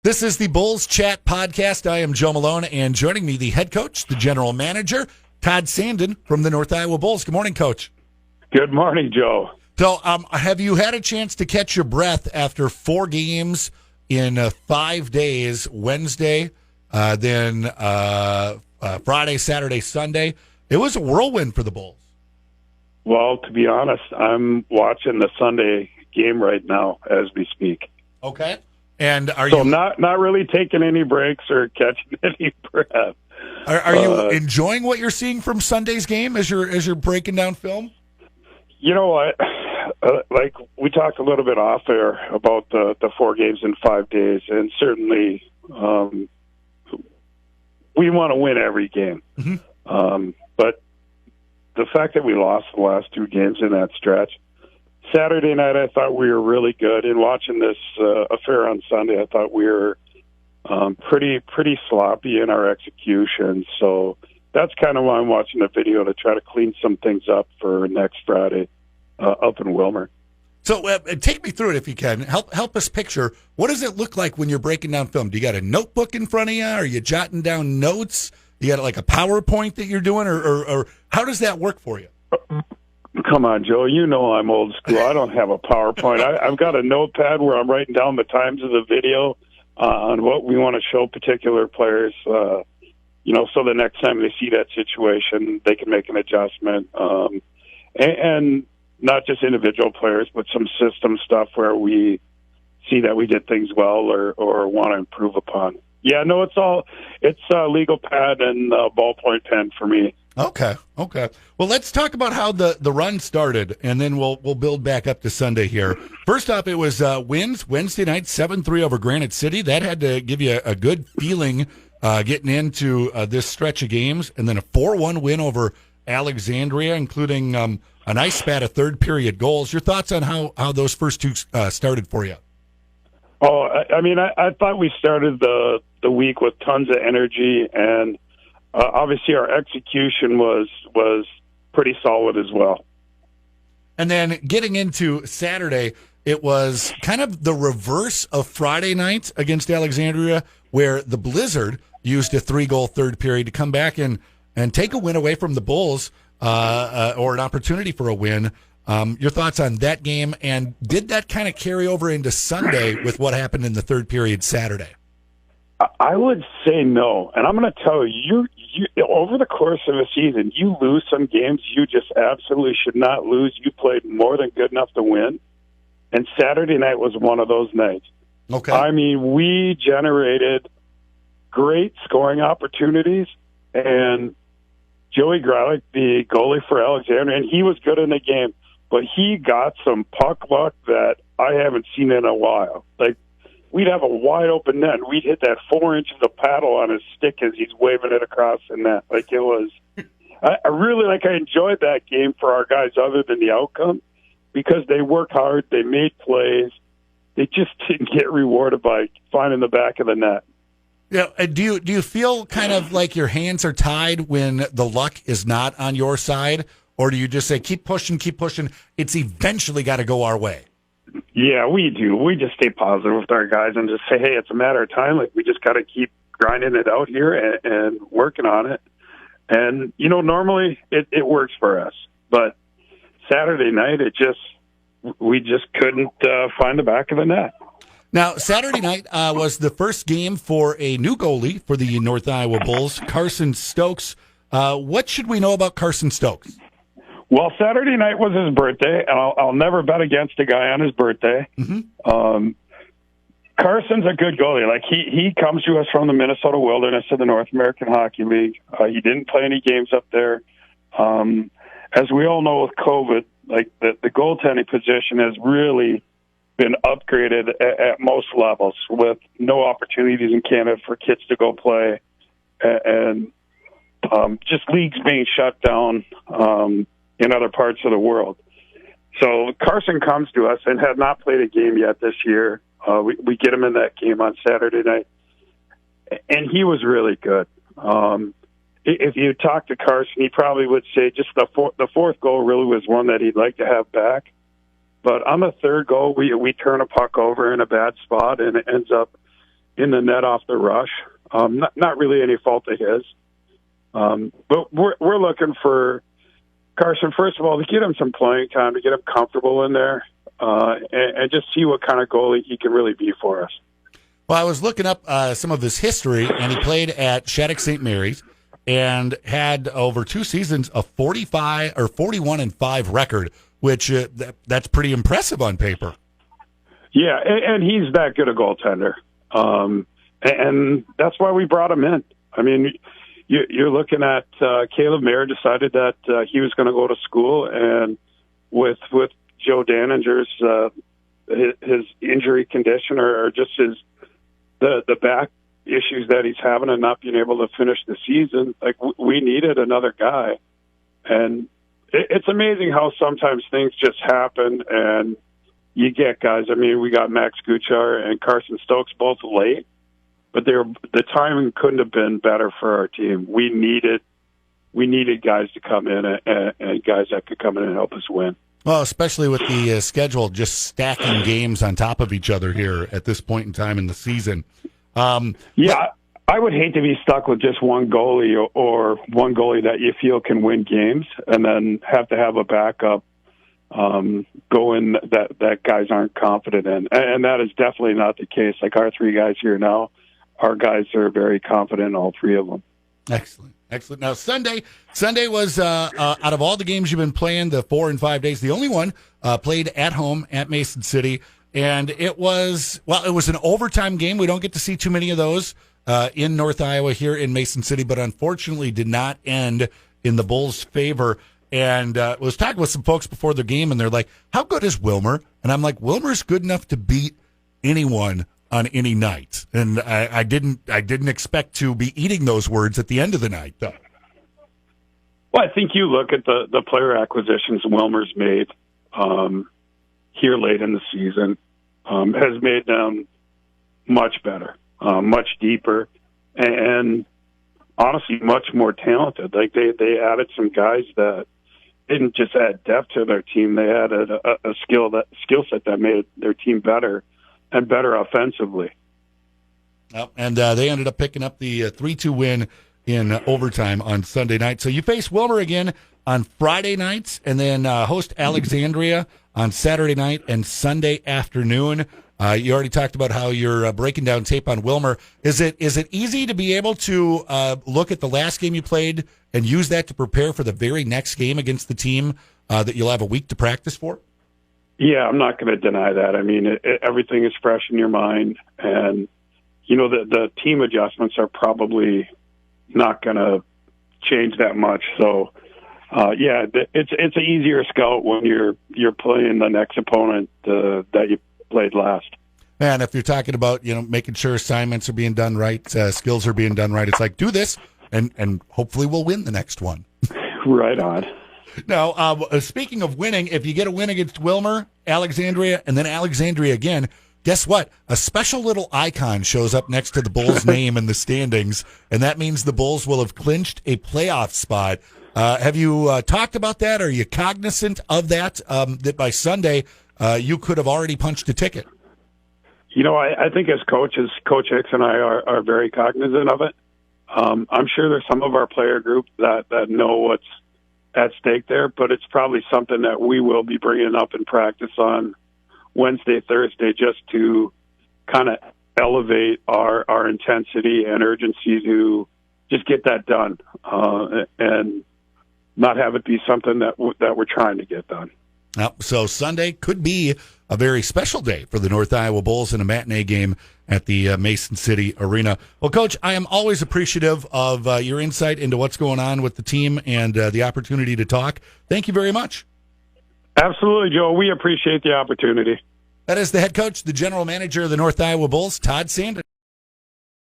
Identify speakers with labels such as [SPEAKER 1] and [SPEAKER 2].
[SPEAKER 1] This is the Bulls Chat podcast. I am Joe Malone, and joining me, the head coach, the general manager, Todd Sanden from the North Iowa Bulls. Good morning, Coach.
[SPEAKER 2] Good morning, Joe.
[SPEAKER 1] So, have you had a chance to catch your breath after 4 games in 5 days? Wednesday, then Friday, Saturday, Sunday. It was a whirlwind for the Bulls.
[SPEAKER 2] Well, to be honest, I'm watching the Sunday game right now as we speak.
[SPEAKER 1] Okay. And are
[SPEAKER 2] so
[SPEAKER 1] you
[SPEAKER 2] not really taking any breaks or catching any breath?
[SPEAKER 1] Are you enjoying what you're seeing from Sunday's game as you're breaking down film?
[SPEAKER 2] You know what? Like we talked a little bit off air about the 4 games in 5 days, and certainly we want to win every game.
[SPEAKER 1] Mm-hmm.
[SPEAKER 2] But the fact that we lost the last 2 games in that stretch. Saturday night, I thought we were really good. And watching this affair on Sunday, I thought we were pretty sloppy in our execution. So that's kind of why I'm watching the video, to try to clean some things up for next Friday up in Willmar.
[SPEAKER 1] So take me through it if you can. Help us picture, what does it look like when you're breaking down film? Do you got a notebook in front of you? Are you jotting down notes? You got like a PowerPoint that you're doing, or how does that work for you?
[SPEAKER 2] Come on, Joe. You know I'm old school. I don't have a PowerPoint. I've got a notepad where I'm writing down the times of the video on what we want to show particular players, so the next time they see that situation, they can make an adjustment. And not just individual players, but some system stuff where we see that we did things well or want to improve upon. Yeah, no, it's legal pad and ballpoint pen for me.
[SPEAKER 1] Okay. Well, let's talk about how the run started, and then we'll build back up to Sunday here. First off, it was wins Wednesday night, 7-3 over Granite City. That had to give you a good feeling getting into this stretch of games, and then a 4-1 win over Alexandria, including a nice spat of third-period goals. Your thoughts on how those first 2 started for you?
[SPEAKER 2] Oh, I thought we started the week with tons of energy, and obviously our execution was pretty solid as well.
[SPEAKER 1] And then getting into Saturday, it was kind of the reverse of Friday night against Alexandria, where the Blizzard used a 3-goal third period to come back and take a win away from the Bulls, or an opportunity for a win. Your thoughts on that game, and did that kind of carry over into Sunday with what happened in the third period Saturday?
[SPEAKER 2] I would say no, and I'm going to tell you, over the course of a season, you lose some games you just absolutely should not lose. You played more than good enough to win, and Saturday night was one of those nights.
[SPEAKER 1] Okay.
[SPEAKER 2] I mean, we generated great scoring opportunities, and Joey Gralick, the goalie for Alexandria, and he was good in the game, but he got some puck luck that I haven't seen in a while. Like, we'd have a wide open net, and we'd hit that 4 inches of paddle on his stick as he's waving it across the net. Like, it was, I really I enjoyed that game for our guys other than the outcome, because they worked hard, they made plays, they just didn't get rewarded by finding the back of the net.
[SPEAKER 1] Yeah. Do you feel kind of like your hands are tied when the luck is not on your side, or do you just say, keep pushing, it's eventually got to go our way?
[SPEAKER 2] Yeah, we do. We just stay positive with our guys and just say, hey, it's a matter of time. Like, we just got to keep grinding it out here and working on it. And, normally it works for us. But Saturday night, we just couldn't find the back of the net.
[SPEAKER 1] Now, Saturday night was the first game for a new goalie for the North Iowa Bulls, Carson Stokes. What should we know about Carson Stokes?
[SPEAKER 2] Well, Saturday night was his birthday, and I'll never bet against a guy on his birthday.
[SPEAKER 1] Mm-hmm.
[SPEAKER 2] Carson's a good goalie. Like, he comes to us from the Minnesota Wilderness of the North American Hockey League. He didn't play any games up there. As we all know with COVID, like the goaltending position has really been upgraded at most levels, with no opportunities in Canada for kids to go play, and just leagues being shut down in other parts of the world. So Carson comes to us and had not played a game yet this year. We get him in that game on Saturday night, and he was really good. If you talk to Carson, he probably would say just the fourth goal really was one that he'd like to have back. But on the third goal, we turn a puck over in a bad spot, and it ends up in the net off the rush. Not really any fault of his. But we're looking for Carson, first of all, to get him some playing time, to get him comfortable in there, and just see what kind of goalie he can really be for us.
[SPEAKER 1] Well, I was looking up some of his history, and he played at Shattuck St. Mary's and had over 2 seasons a 41-5 record, which that's pretty impressive on paper. Yeah,
[SPEAKER 2] and he's that good a goaltender, and that's why we brought him in. I mean, you're looking at Caleb Mayer decided that he was going to go to school, and with Joe Daninger's his injury condition or just the back issues that he's having and not being able to finish the season, like we needed another guy. And it's amazing how sometimes things just happen and you get guys. I mean, we got Max Guchar and Carson Stokes both late, but the timing couldn't have been better for our team. We needed guys to come in and guys that could come in and help us win.
[SPEAKER 1] Well, especially with the schedule just stacking games on top of each other here at this point in time in the season.
[SPEAKER 2] I would hate to be stuck with just one goalie or one goalie that you feel can win games and then have to have a backup go in that guys aren't confident in. And that is definitely not the case. Like our 3 guys here now, our guys are very confident, all 3 of them.
[SPEAKER 1] Excellent. Now, Sunday was, out of all the games you've been playing, the 4 and 5 days, the only one played at home at Mason City. And it was an overtime game. We don't get to see too many of those in North Iowa here in Mason City, but unfortunately did not end in the Bulls' favor. And was talking with some folks before the game, and they're like, how good is Willmar? And I'm like, Willmar's good enough to beat anyone on any night. And I didn't expect to be eating those words at the end of the night, though.
[SPEAKER 2] Well, I think you look at the player acquisitions Willmar's made here late in the season, has made them much better, much deeper, and honestly much more talented. Like they added some guys that didn't just add depth to their team; they added a skill set that made their team better and better offensively.
[SPEAKER 1] Well, and they ended up picking up the 3-2 win in overtime on Sunday night. So you face Willmar again on Friday nights, and then host Alexandria on Saturday night and Sunday afternoon. You already talked about how you're breaking down tape on Willmar. Is it easy to be able to look at the last game you played and use that to prepare for the very next game against the team that you'll have a week to practice for?
[SPEAKER 2] Yeah, I'm not going to deny that. I mean, everything is fresh in your mind, and the team adjustments are probably not going to change that much. So, it's an easier scout when you're playing the next opponent that you played last.
[SPEAKER 1] And if you're talking about making sure assignments are being done right, skills are being done right, it's like do this, and hopefully we'll win the next one.
[SPEAKER 2] Right on.
[SPEAKER 1] Now, speaking of winning, if you get a win against Willmar, Alexandria, and then Alexandria again, guess what? A special little icon shows up next to the Bulls' name in the standings, and that means the Bulls will have clinched a playoff spot. Have you talked about that? Are you cognizant of that, that by Sunday you could have already punched a ticket?
[SPEAKER 2] I think as coaches, Coach Hicks and I are very cognizant of it. I'm sure there's some of our player group that know what's at stake there, but it's probably something that we will be bringing up in practice on Wednesday, Thursday, just to kind of elevate our intensity and urgency to just get that done and not have it be something that we're trying to get done.
[SPEAKER 1] So Sunday could be a very special day for the North Iowa Bulls in a matinee game at the Mason City Arena. Well, Coach, I am always appreciative of your insight into what's going on with the team and the opportunity to talk. Thank you very much.
[SPEAKER 2] Absolutely, Joe. We appreciate the opportunity.
[SPEAKER 1] That is the head coach, the general manager of the North Iowa Bulls, Todd Sanden.